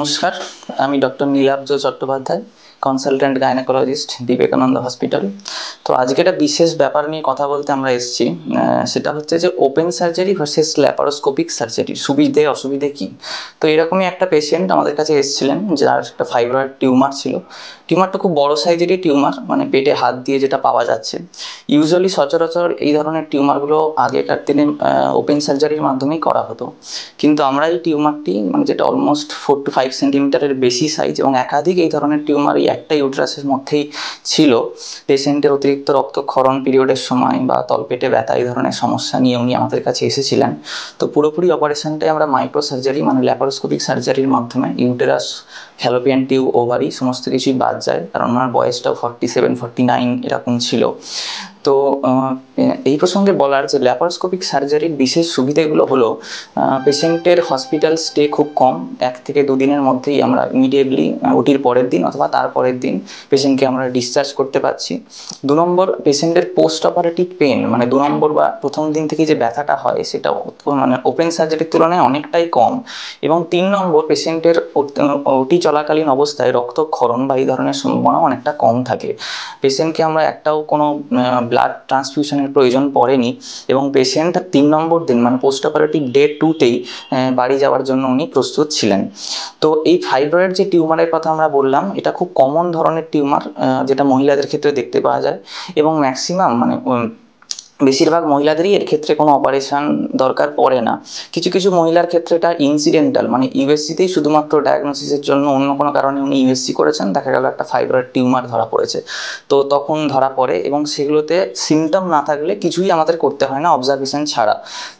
নমস্কার, আমি doctor Nilabja Chattopadhyay, consultant gynaecologist, Vivekananda hospital. তো আজকে একটা বিশেষ ব্যাপার নিয়ে কথা বলতে আমরা এসেছি। সেটা হচ্ছে যে open surgery versus laparoscopic surgery, সুবিধে অসুবিধে কী। তো এরকমই একটা পেশেন্ট আমাদের কাছে এসেছিলেন, যার একটা ফাইব্রয়েড টিউমার ছিল। টিউমারটা খুব বড় সাইজেরই টিউমার, মানে পেটে হাত দিয়ে যেটা পাওয়া যাচ্ছে। ইউজুয়ালি সচরাচর এই ধরনের টিউমারগুলো আগেকার দিনে ওপেন সার্জারির মাধ্যমেই করা হতো, কিন্তু আমরা এই টিউমারটি, মানে যেটা অলমোস্ট 4 to 5 সেন্টিমিটারের বেশি সাইজ এবং একাধিক এই ধরনের টিউমার এই একটা ইউট্রাসের মধ্যেই ছিল, পেশেন্টের অতিরিক্ত রক্তক্ষরণ পিরিয়ডের সময় বা তলপেটে ব্যথা এই ধরনের সমস্যা নিয়ে উনি আমাদের কাছে এসেছিলেন। তো পুরোপুরি অপারেশনটাই আমরা মাইক্রো সার্জারি, মানে ল্যাপারোস্কোপিক সার্জারির মাধ্যমে ইউটেরাস, ফ্যালোপিয়ান টিউব, ওভারি সমস্ত কিছুই বাদ যায়, কারণ ওনার বয়সটাও 47-49 এরকম ছিল। তো এই প্রসঙ্গে বলার যে ল্যাপারোস্কোপিক সার্জারির বিশেষ সুবিধাগুলো হলো, পেশেন্টের হসপিটাল স্টে খুব কম, 1 থেকে 2 দিনের মধ্যেই আমরা ইমিডিয়েটলি ওটির পরের দিন অথবা তার পরের দিন পেশেন্টকে আমরা ডিসচার্জ করতে পারছি। 2 নম্বর, পেশেন্টের পোস্ট অপারেটিভ পেন, মানে 2 নম্বর বা প্রথম দিন থেকে যে ব্যথাটা হয় সেটা মানে ওপেন সার্জারির তুলনায় অনেকটাই কম। এবং 3 নম্বর, পেশেন্টের ওটি চলাকালীন অবস্থায় রক্তক্ষরণ বা এই ধরনের সম্ভাবনা অনেকটা কম থাকে। পেশেন্টকে আমরা একটাও কোনো ব্লাড ট্রান্সফিউশনের প্রয়োজন পড়েনি এবং পেশেন্ট 3 নম্বর দিন, মানে পোস্ট অপারেটিভ ডে 2তেই বাড়ি যাওয়ার জন্য উনি প্রস্তুত ছিলেন। তো এই ফাইব্রয়েড যে টিউমারের কথা আমরা বললাম, এটা খুব কমন ধরনের টিউমার, যেটা মহিলাদের ক্ষেত্রে দেখতে পাওয়া যায় এবং ম্যাক্সিমাম, মানে বেশিরভাগ মহিলাদেরই এর ক্ষেত্রে কোনো অপারেশন দরকার পড়ে না। কিছু কিছু মহিলার ক্ষেত্রে এটা ইনসিডেন্টাল, মানে ইউএসসিতেই শুধুমাত্র ডায়াগনোসিসের জন্য অন্য কোনো কারণে উনি ইউএসসি করেছেন, দেখা গেল একটা ফাইব্রয়েড টিউমার ধরা পড়েছে, তো তখন ধরা পড়ে এবং সেগুলোতে সিমটম না থাকলে কিছুই আমাদের করতে হয় না অবজারভেশন ছাড়া।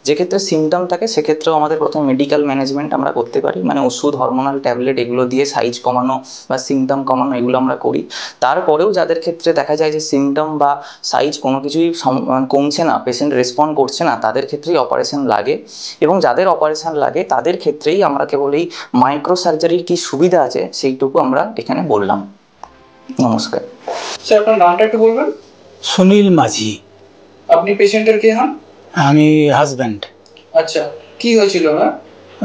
যে ক্ষেত্রে সিমটম থাকে সেক্ষেত্রেও আমাদের প্রথমে মেডিকেল ম্যানেজমেন্ট আমরা করতে পারি, মানে ওষুধ, হরমোনাল ট্যাবলেট এগুলো দিয়ে সাইজ কমানো বা সিমটম কমানো এগুলো আমরা করি। তারপরেও যাদের ক্ষেত্রে দেখা যায় যে সিমটম বা সাইজ কোনো কিছুই কমছে না, পেশেন্ট রেসপন্ড করছে না, তাদের ক্ষেত্রেই অপারেশন লাগে। এবং যাদের অপারেশন লাগে তাদের ক্ষেত্রেই আমরা কেবল এই মাইক্রো সার্জারির কী সুবিধা আছে সেইটুকু আমরা এখানে বললাম। নমস্কার স্যার, আপনার নামটা একটু বলবেন? সুনীল মাঝি। আপনি পেশেন্টের কে হন? আমি হাজব্যান্ড। আচ্ছা, কি হয়েছিল না?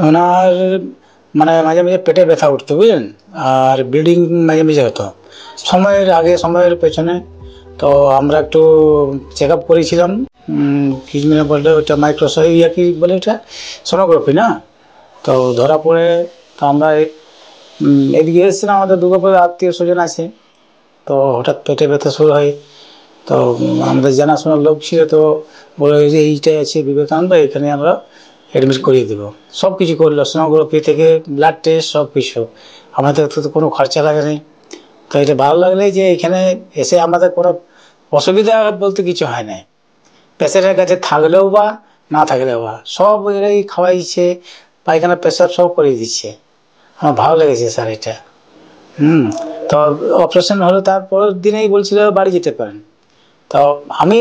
ওনার মানে মাঝে মাঝে পেটে ব্যথা উঠতো, বুঝলেন, আর ব্লিডিং মাঝে মাঝে হতো, সময়ের আগে সময়ের পেছনে। তো আমরা একটু চেক আপ করেছিলাম, কি বললে ওটা কি বলে, ওটা সোনোগ্রাফি না, তো ধরা পড়ে। তো আমরা এদিকে এসেছিলাম, আমাদের দুর্গাপুরে আত্মীয় স্বজন আছে, তো হঠাৎ পেটে ব্যথা শুরু হয়। তো আমাদের জানাশোনার লোক ছিল, তো বলে যে এইটাই আছে বিবেকানন্দ, এখানে আমরা অ্যাডমিট করিয়ে দেবো। সব কিছু করলো, সোনোগ্রাফি থেকে ব্লাড টেস্ট সব কিছু, আমাদের তো কোনো খরচা লাগে নেই। তো এটা ভালো লাগলে যে এখানে এসে আমাদের কোনো অসুবিধা বলতে কিছু হয় না। পেশেন্টের কাছে থাকলেও বা না থাকলেও বা সব জায়গায় খাওয়াইছে, পায়খানা পেশাব সব করিয়ে দিচ্ছে। আমার ভালো লেগেছে স্যার এটা। তো অপারেশন হলো তারপরের দিনেই বলছিল বাড়ি যেতে পারেন। তো আমি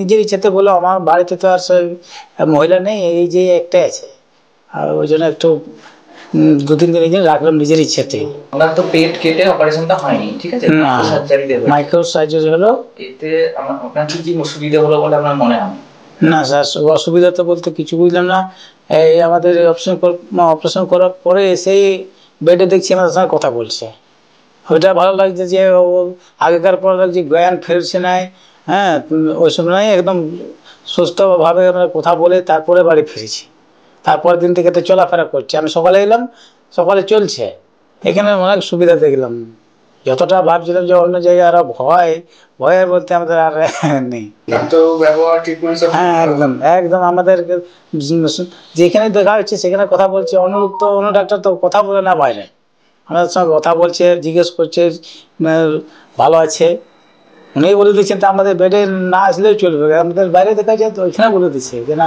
নিজের ইচ্ছাতে বললাম, আমার বাড়িতে তো আর মহিলা নেই, এই যে একটাই আছে, আর ওই জন্য একটু 2-3 দিন রাখলাম নিজের ইচ্ছাতে। ওনার তো পেট কেটে অপারেশনটা হয়নি, ঠিক আছে? মাইক্রো সার্জারি হলো। এতে আপনার কি অসুবিধা হলো বলে আপনার মনে হয়? না স্যার, অসুবিধা তো বলতে কিছু বুঝলাম না। এই আমাদের অপারেশন করার পরে এসেই বেডে দেখছি আমাদের সঙ্গে কথা বলছে। ওইটা ভালো লাগছে যে আগেকার পর লাগছে জ্ঞান ফেরছে নাই, হ্যাঁ, ওইসব নাই, একদম সুস্থভাবে আমরা কথা বলে তারপরে বাড়ি ফিরেছি। তারপরের দিন থেকে তো চলাফেরা করছে, আমি সকালে এলাম, সকালে চলছে। এখানে অনেক সুবিধা দেখলাম। যতটা ভাবছিলাম যে অন্য জায়গায় আরো ভয়ের বলতে আমাদের আর নেই। হ্যাঁ, একদম একদম আমাদের যেখানে দেখা হচ্ছে সেখানে কথা বলছে। অন্য ডাক্তার তো কথা বলে না বাইরে, আমাদের সঙ্গে কথা বলছে, জিজ্ঞেস করছে ভালো আছে। উনি বলে দিচ্ছেন তো আমাদের বেডে না আসলেও চলবে, আমাদের বাইরে দেখা যায় তো ওইখানে বলে দিচ্ছে যে না